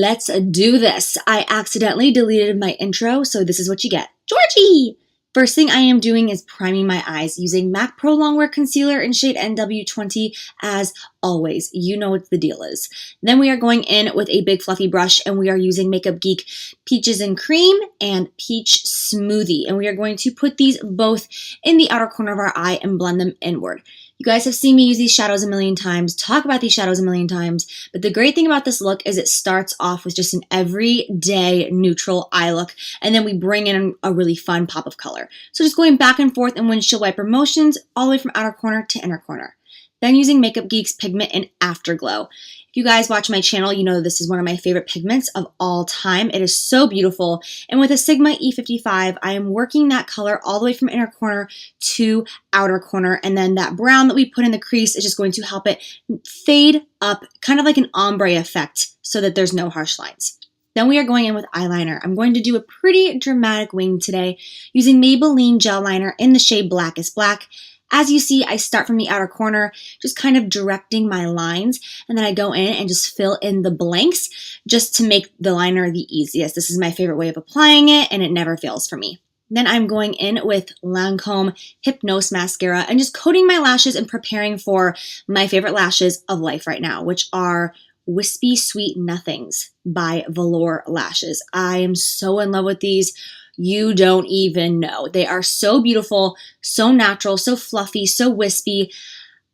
Let's do this. I accidentally deleted my intro, so this is what you get. Georgie! First thing I am doing is priming my eyes using MAC Pro Longwear Concealer in shade NW20 as always. You know what the deal is. Then we are going in with a big fluffy brush and we are using Makeup Geek Peaches and Cream and Peach Smoothie. And we are going to put these both in the outer corner of our eye and blend them inward. You guys have seen me use these shadows a million times, talk about these shadows a million times, but the great thing about this look is it starts off with just an everyday neutral eye look, and then we bring in a really fun pop of color. So just going back and forth in windshield wiper motions, all the way from outer corner to inner corner. Then using Makeup Geek's Pigment in Afterglow. If you guys watch my channel, you know this is one of my favorite pigments of all time. It is so beautiful. And with a Sigma E55, I am working that color all the way from inner corner to outer corner. And then that brown that we put in the crease is just going to help it fade up, kind of like an ombre effect, so that there's no harsh lines. Then we are going in with eyeliner. I'm going to do a pretty dramatic wing today using Maybelline Gel Liner in the shade Blackest Black. As you see, I start from the outer corner, just kind of directing my lines, and then I go in and just fill in the blanks just to make the liner the easiest. This is my favorite way of applying it, and it never fails for me. Then I'm going in with Lancome Hypnose Mascara and just coating my lashes and preparing for my favorite lashes of life right now, which are Wispy Sweet Nothings by Velour Lashes. I am so in love with these. You don't even know. They are so beautiful, so natural, so fluffy, so wispy.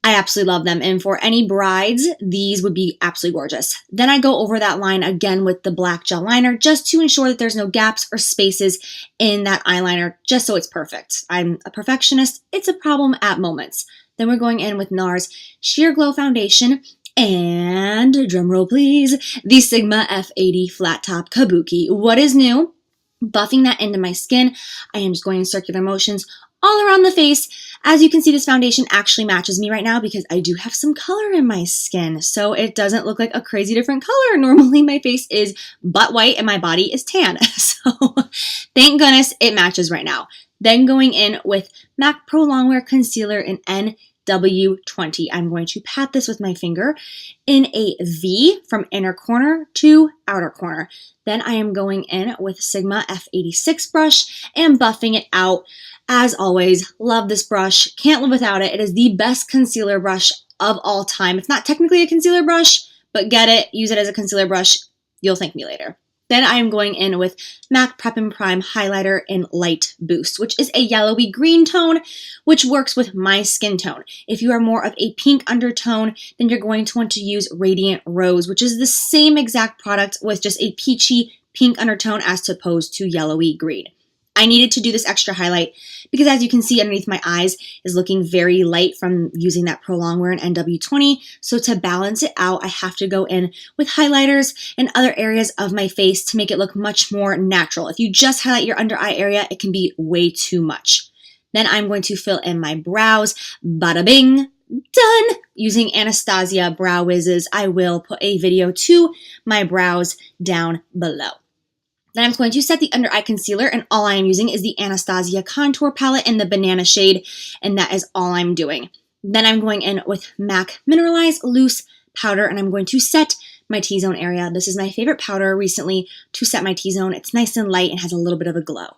I absolutely love them. And for any brides, these would be absolutely gorgeous. Then I go over that line again with the black gel liner just to ensure that there's no gaps or spaces in that eyeliner, just so it's perfect. I'm a perfectionist. It's a problem at moments. Then we're going in with NARS Sheer Glow Foundation and, drumroll please, the Sigma F80 Flat Top Kabuki. What is new? Buffing that into my skin. I am just going in circular motions all around the face. As you can see, this foundation actually matches me right now because I do have some color in my skin, so it doesn't look like a crazy different color. Normally my face is butt white and my body is tan, so thank goodness it matches right now. Then going in with MAC Pro Longwear Concealer in NW20. I'm going to pat this with my finger in a V from inner corner to outer corner. Then I am going in with Sigma F86 brush and buffing it out. As always, love this brush. Can't live without it. It is the best concealer brush of all time. It's not technically a concealer brush, but get it, use it as a concealer brush. You'll thank me later. Then I am going in with MAC Prep and Prime Highlighter in Light Boost, which is a yellowy green tone, which works with my skin tone. If you are more of a pink undertone, then you're going to want to use Radiant Rose, which is the same exact product with just a peachy pink undertone as opposed to yellowy green. I needed to do this extra highlight because, as you can see underneath my eyes, is looking very light from using that Pro Longwear in NW20. So to balance it out, I have to go in with highlighters and other areas of my face to make it look much more natural. If you just highlight your under eye area, it can be way too much. Then I'm going to fill in my brows. Bada bing, done! Using Anastasia Brow Wizzes. I will put a video to my brows down below. Then I'm going to set the under eye concealer, and all I am using is the Anastasia contour palette in the banana shade, and that is all I'm doing. Then I'm going in with MAC Mineralized Loose Powder, and I'm going to set my T-zone area. This is my favorite powder recently to set my T-zone. It's nice and light and has a little bit of a glow.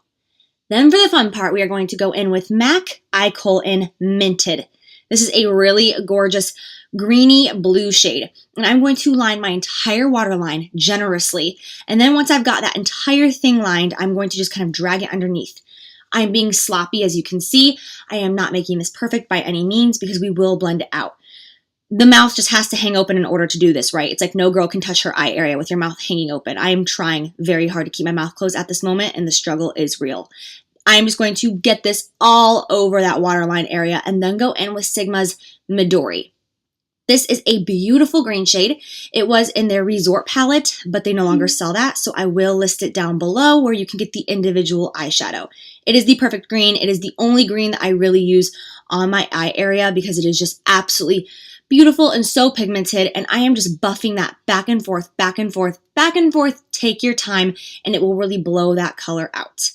Then for the fun part, we are going to go in with MAC Eye Kohl in Minted. This is a really gorgeous greeny blue shade. And I'm going to line my entire waterline generously. And then once I've got that entire thing lined, I'm going to just kind of drag it underneath. I'm being sloppy, as you can see. I am not making this perfect by any means because we will blend it out. The mouth just has to hang open in order to do this, right? It's like no girl can touch her eye area with your mouth hanging open. I am trying very hard to keep my mouth closed at this moment, and the struggle is real. I'm just going to get this all over that waterline area and then go in with Sigma's Midori. This is a beautiful green shade. It was in their Resort palette, but they no longer sell that, so I will list it down below where you can get the individual eyeshadow. It is the perfect green. It is the only green that I really use on my eye area because it is just absolutely beautiful and so pigmented, and I am just buffing that back and forth, back and forth, back and forth. Take your time, and it will really blow that color out.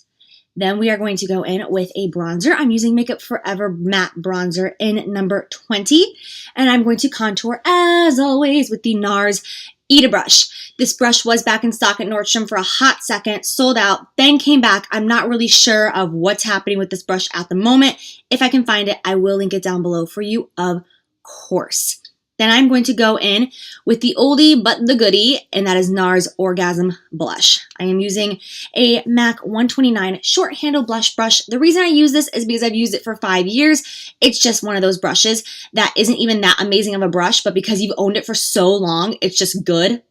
Then we are going to go in with a bronzer. I'm using Makeup Forever Matte Bronzer in number 20. And I'm going to contour, as always, with the NARS Eat a Brush. This brush was back in stock at Nordstrom for a hot second, sold out, then came back. I'm not really sure of what's happening with this brush at the moment. If I can find it, I will link it down below for you, of course. Then I'm going to go in with the oldie but the goodie, and that is NARS Orgasm Blush. I am using a MAC 129 short handle blush brush. The reason I use this is because I've used it for 5 years. It's just one of those brushes that isn't even that amazing of a brush, but because you've owned it for so long, it's just good.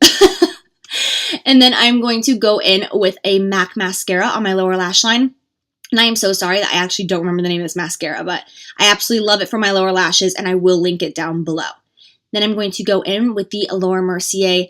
And then I'm going to go in with a MAC mascara on my lower lash line. And I am so sorry that I actually don't remember the name of this mascara, but I absolutely love it for my lower lashes, and I will link it down below. Then I'm going to go in with the Laura Mercier.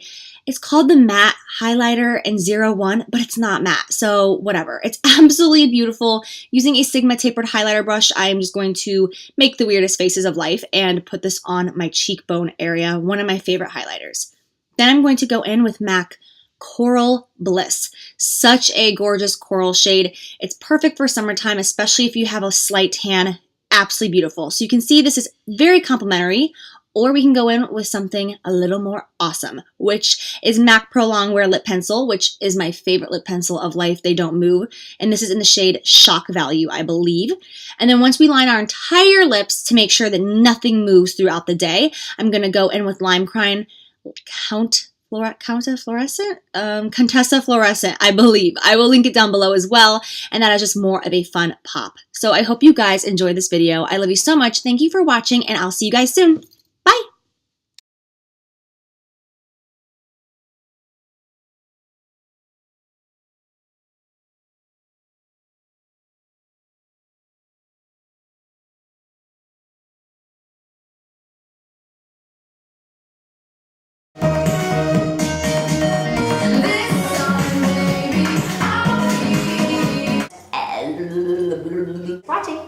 It's called the Matte Highlighter in 01, but it's not matte, so whatever. It's absolutely beautiful. Using a Sigma tapered highlighter brush, I am just going to make the weirdest faces of life and put this on my cheekbone area, one of my favorite highlighters. Then I'm going to go in with MAC Coral Bliss. Such a gorgeous coral shade. It's perfect for summertime, especially if you have a slight tan. Absolutely beautiful. So you can see this is very complimentary. Or we can go in with something a little more awesome, which is MAC Pro Longwear Lip Pencil, which is my favorite lip pencil of life. They don't move. And this is in the shade Shock Value, I believe. And then once we line our entire lips to make sure that nothing moves throughout the day, I'm going to go in with Lime Crime Contessa Fluorescent, I believe. I will link it down below as well, and that is just more of a fun pop. So I hope you guys enjoyed this video. I love you so much. Thank you for watching, and I'll see you guys soon. Bye! Watching.